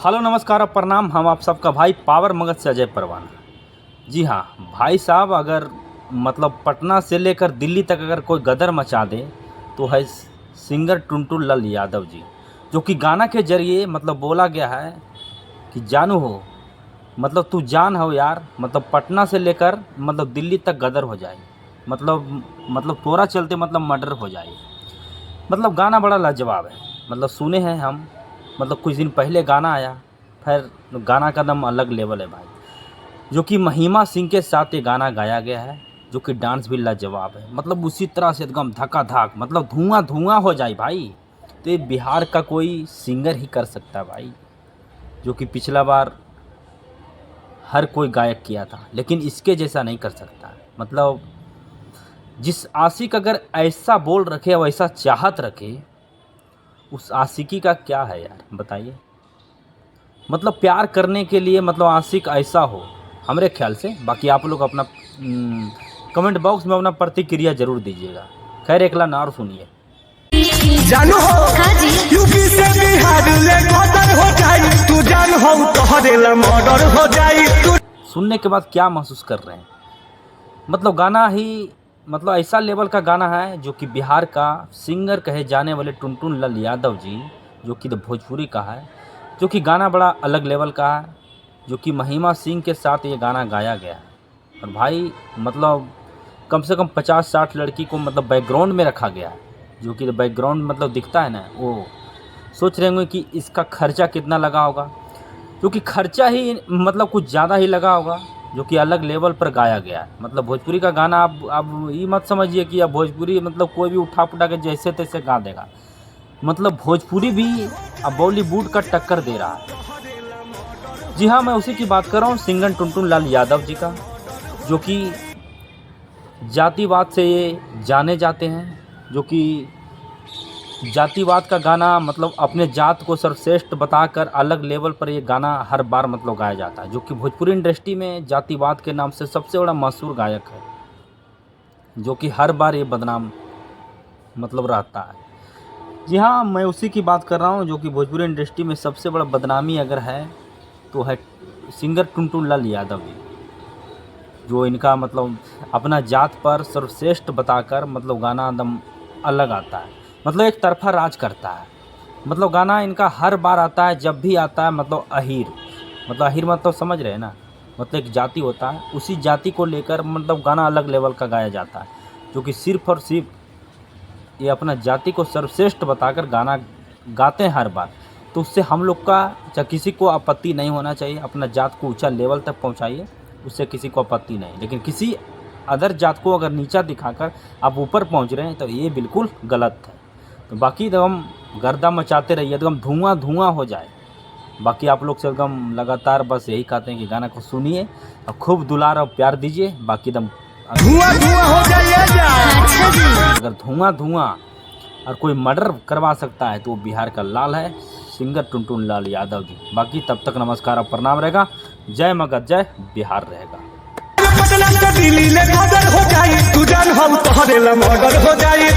Hello नमस्कार और प्रणाम। हम आप सबका भाई पावर मगध से अजय परवाना। जी हाँ भाई साहब, अगर मतलब पटना से लेकर दिल्ली तक अगर कोई गदर मचा दे तो है सिंगर टुनटुन लाल यादव जी, जो कि गाना के जरिए मतलब बोला गया है कि जानू हो, मतलब तू जान हो यार, मतलब पटना से लेकर मतलब दिल्ली तक गदर हो जाए, मतलब तोरा चलते मतलब मर्डर हो जाए। मतलब गाना बड़ा लाजवाब है, मतलब सुने हैं हम, मतलब कुछ दिन पहले गाना आया, फिर गाना का दम अलग लेवल है भाई, जो कि महिमा सिंह के साथ ये गाना गाया गया है, जो कि डांस भी लाजवाब है। मतलब उसी तरह से एकदम धक्का धक, मतलब धुआं धुआं हो जाए भाई। तो ये बिहार का कोई सिंगर ही कर सकता है भाई, जो कि पिछला बार हर कोई गायक किया था, लेकिन इसके जैसा नहीं कर सकता। मतलब जिस आशिक अगर ऐसा बोल रखे और ऐसा चाहत रखे, उस आशिकी का क्या है यार बताइए। मतलब प्यार करने के लिए मतलब आशिक ऐसा हो, हमारे ख्याल से। बाकी आप लोग अपना कमेंट बॉक्स में अपना प्रतिक्रिया जरूर दीजिएगा। खैर एक लाइन और सुनिए। जानू हो यूपी से बिहार ले मर्डर हो जाई, तू जान हो तोहरे ला मर्डर हो जाई। सुनने के बाद क्या महसूस कर रहे हैं? मतलब गाना ही मतलब ऐसा लेवल का गाना है, जो कि बिहार का सिंगर कहे जाने वाले टुनटुन लाल यादव जी, जो कि भोजपुरी का है, जो कि गाना बड़ा अलग लेवल का है, जो कि महिमा सिंह के साथ ये गाना गाया गया है। और भाई मतलब कम से कम 50-60 लड़की को मतलब बैकग्राउंड में रखा गया है, जो कि बैकग्राउंड मतलब दिखता है ना, वो सोच रहे होंगे कि इसका खर्चा कितना लगा होगा, क्योंकि खर्चा ही मतलब कुछ ज़्यादा ही लगा होगा, जो कि अलग लेवल पर गाया गया है। मतलब भोजपुरी का गाना आप ये मत समझिए कि अब भोजपुरी मतलब कोई भी उठा पुठा के जैसे तैसे गा देगा। मतलब भोजपुरी भी अब बॉलीवुड का टक्कर दे रहा है। जी हाँ, मैं उसी की बात कर रहा हूँ, सिंगर टुनटुन लाल यादव जी का, जो कि जातिवाद से ये जाने जाते हैं, जो कि जातिवाद का गाना मतलब अपने जात को सर्वश्रेष्ठ बताकर अलग लेवल पर ये गाना हर बार मतलब गाया जाता है, जो कि भोजपुरी इंडस्ट्री में जातिवाद के नाम से सबसे बड़ा मशहूर गायक है, जो कि हर बार ये बदनाम मतलब रहता है। जी हाँ, मैं उसी की बात कर रहा हूँ, जो कि भोजपुरी इंडस्ट्री में सबसे बड़ा बदनामी अगर है तो है सिंगर टुनटुन लाल यादव जी, जो इनका मतलब अपना जात पर सर्वश्रेष्ठ बताकर मतलब गाना एकदम अलग आता है, मतलब एक तरफा राज करता है। मतलब गाना इनका हर बार आता है, जब भी आता है मतलब अहीर मतलब समझ रहे हैं ना, मतलब एक जाति होता है, उसी जाति को लेकर मतलब गाना अलग लेवल का गाया जाता है, जो कि सिर्फ और सिर्फ ये अपना जाति को सर्वश्रेष्ठ बताकर गाना गाते हैं हर बार। तो उससे हम लोग का चाहे किसी को आपत्ति नहीं होना चाहिए, अपना जात को ऊंचा लेवल तक पहुंचाइए, उससे किसी को आपत्ति नहीं। लेकिन किसी अदर जात को अगर नीचा दिखाकर आप ऊपर पहुंच रहे हैं तो ये बिल्कुल गलत है। तो बाकी एकदम गर्दा मचाते रहिए, एकदम धुआं धुआं हो जाए। बाकी आप लोग से एकदम लगातार बस यही कहते हैं कि गाना को सुनिए और खूब दुलार और प्यार दीजिए। बाकी एकदम धुआं धुआं हो जाइए। अगर धुआं धुआं और कोई मर्डर करवा सकता है तो वो बिहार का लाल है, सिंगर टुनटुन लाल यादव जी। बाकी तब तक नमस्कार और प्रणाम रहेगा। जय मगध, जय बिहार रहेगा। पटना से दिल्ली ले मर्डर हो जाई, तू जान हो तोहरे ला मर्डर हो जाई।